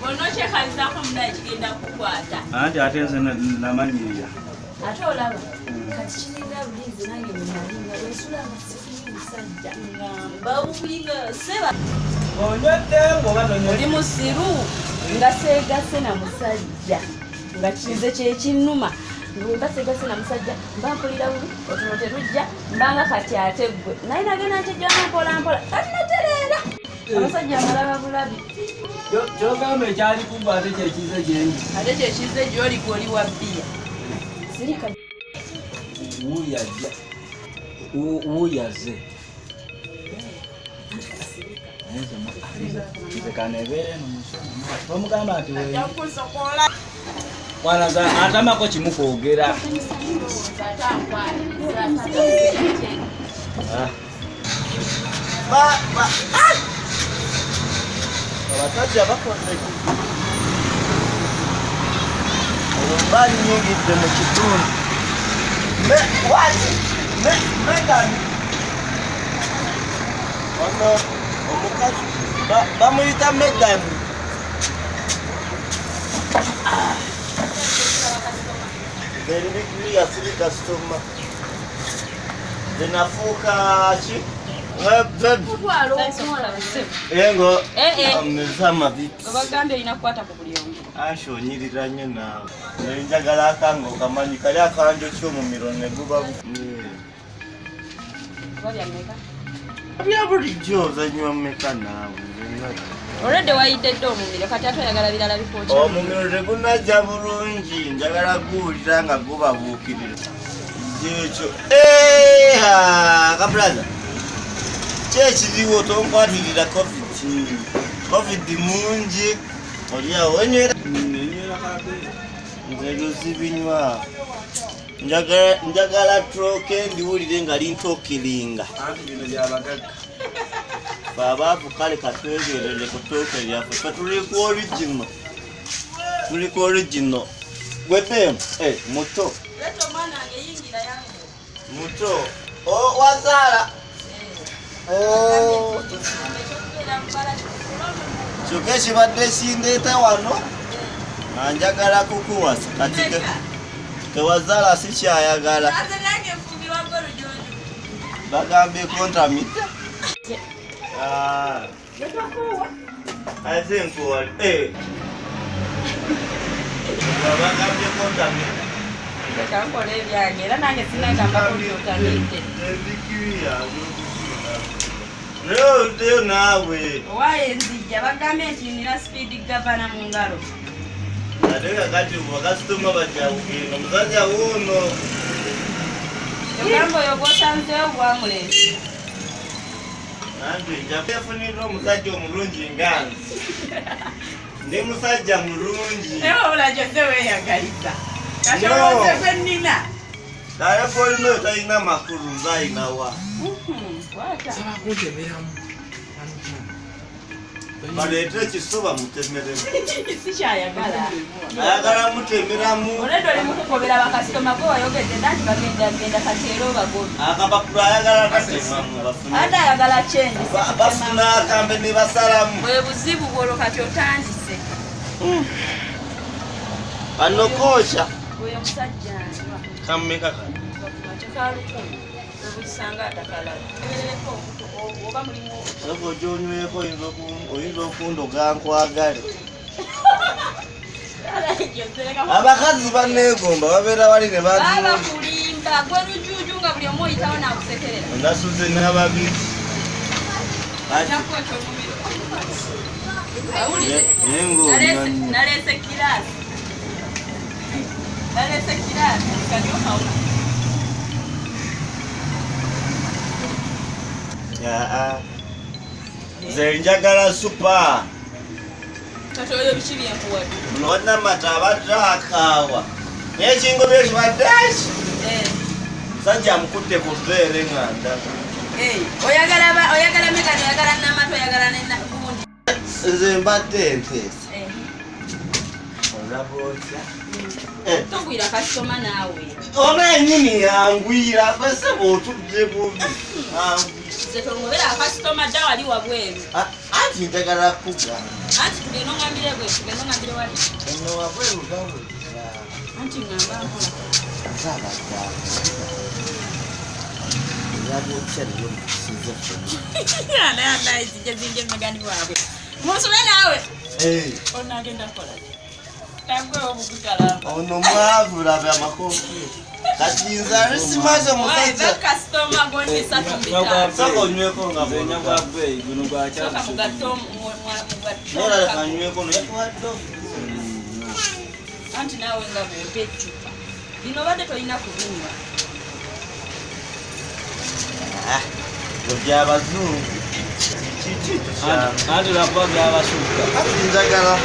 Bonoche kalizako mna kigenda kukwata. Andi atenze na manyiya. Ate olaba kati kirinda bulinzi nange munalinga wesula amasifu musajja ngamba ubinga seba oli musiru nga segase na musajja nga kize kyekinnuma nga segase na musajja mba mpulira bubi otuno terujja mbanga kati ate gwe naye nagenda nkijjamu mpola kati natereera abasajja amalaba bulabi kyogamba ekyali kugwa ate kyekize gyendi ate kyekize gyoli gwoli wa bbiya sirika wuyaze omugamba nti wanaga atamako kimukwogera abasajja bakoze banyigidde mu kitundu megani ono omukazi bamuyita megani eribikiri yasiri kasitoma zenafuuka ki yengo amezama vipi babagambye olina kukwata ku buli omu anshonyirira nnyo naawe nenjagala akange okamanyi kali akanjo ky'omumiro ne guba bya bulijjo ozanywa mmeka naawe olwedde wayidde dde omumiro kati ate oyagala birala bikwoki omumiro tegunajja bulungi njagala guwulira nga gubabuukirira ekyo kabulaza kyekiriwo tonkwatirira covid mungi oliawo wenywera nze luzibinywa njagala troke ndiwulire nga lintookiringa babaavu kale katwegerere ku tooke lyaffe fe tuli ku origino gwete muto wazaala kyokka ekibadde kindeeta wano anjagala kukuwasa kati tewazaala sikyayagala bagambye kontamita ate nkuwali bagambye kontamita kankola ebyange era nange sinagambako nti naye oluddeyo naawe owaayo enzijja bagambye nti nina sipiidi gavana mu ngalo ate kakati bakasitoma bajja kugenda omusajja wuuno ogamba oyo gwosanzeewo bwamuleesi nanti njakufunira omusajja omulungi ngange ndi musajja mulungi naye wabula gyose weeyagaliza katolooze gwe nnina naye polina oyo talina makulu nzayinawa baleete ekisuba mutemeremu sikyayagala ayagala mutemeramu olwedde oli mukukobera bakasitoma gwe wayogedde nti bagenda kati era obagobi akapapula ayagala tatemamu ate ayagala kyendi bafuna akambe ne basalamu bwe buzibu bwolwo kati otandise ano kookya oyo musajja kammeka tekalukumi obusanga atakala oba mulimu Lako jonyweko oyinza okundoga nkwagale. Abakazi banegomba babeera bali ne baba kulimba gwe lujuju nga buli omu oyitawo n'akusekerera ndasuze n'ababiri. Nalese kirasi kanyokaula Nze njagala supa. kati oyo biki byenkuwadde Nonna mata abadde akaawa. N'ekingo bye kibadde ki? Musajja amukutte ku bbeere ng'anda. oyagala megani oyagala namatu oyagala nenagundi Nze mbadde enteesa. Olabooza. togwira kasitoma naawe Oba ennyini yangwira bese bw'otudde bubi. nze tongobera akasitoma dda wali wabweru Anti njagala kugamba. anti tugenda ongambire bwe tugenda ongambire wali Eno wabweru gawulira. anti ngamba nkola zinje megani waabwe musule naawe onagenda kola tagwewo obukutalamba ono mwavu labe amakofi kati nze simaze musajja kasitoma gonyesa saka onyweko nga nera kanyweko noyatuwadde anti naawe nga bwempa eccupa bino badde tolina kubinywa byabazungu anti lwakuba byabasuuka njagala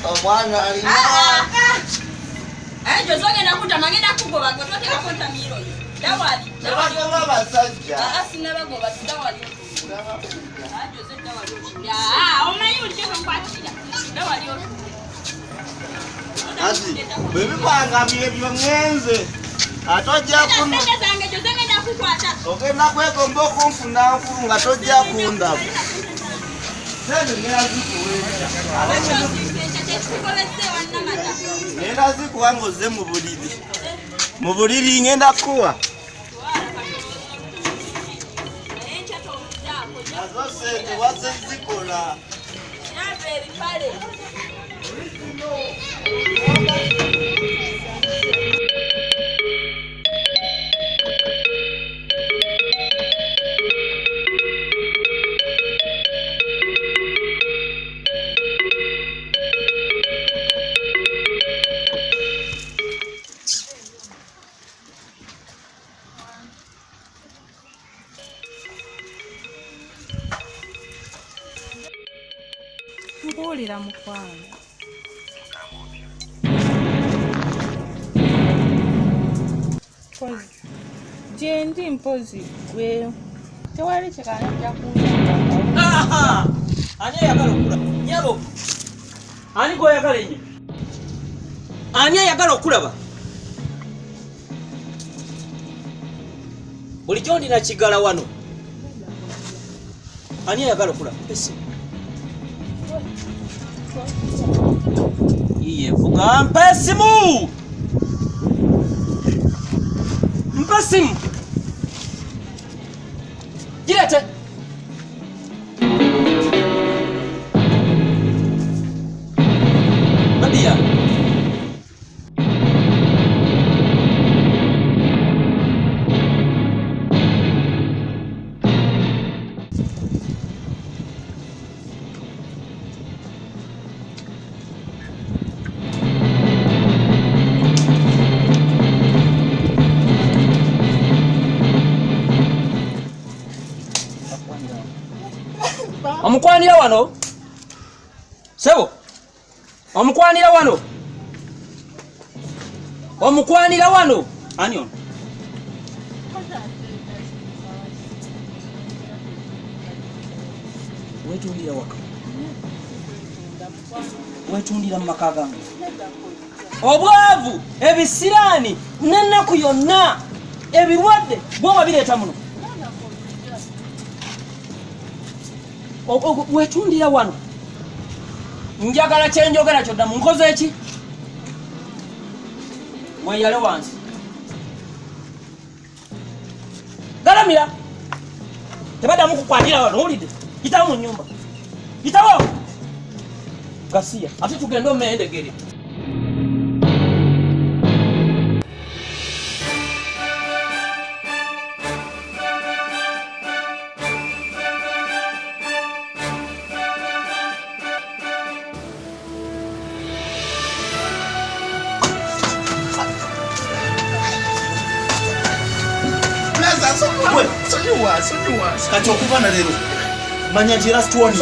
omwana alina jozogenda kutama ngenda kugoba gwe totekako ntamiro yo dawali nebagoba basajja sinabagoba dawali joze dawali omanyi ulikekonkwatira dawali ati bwebikwangambire byongenze ate ojja kuno zange joze ngenda kukwata ogenda kwegomba okunfuna nkulu nga tojja kundabu ngenda zikuwa ngoze mu buliri ngenda kuwa nazo sente waze zikola mbuulira mukwano mpozi gyendi mpozi gwe tewali kyekanajja kunaa ani ayagala okulaba nyabo ani gwoyagala ennyo ani ayagala okulaba bulijjo ndina kigala wano ani ayagala okulaba esi iye vuga mpa esimu mpa simu girete Nadia omukwanira wano sebo omukwanira wano omukwanira wano ani ono wetundira waka wetundira mu maka gange obwavu ebisiraani n'ennaku yonna ebirwadde bwoba bireeta muno wetundira wano njagala kyenjogera kyodda mu nkoze eki weyale wansi galamira tebaddamu kukwatira wano owulidde yitawo mu nnyumba yitawo gasiya ate tugende omendegere Kati okuva na leero manya nti era situwoni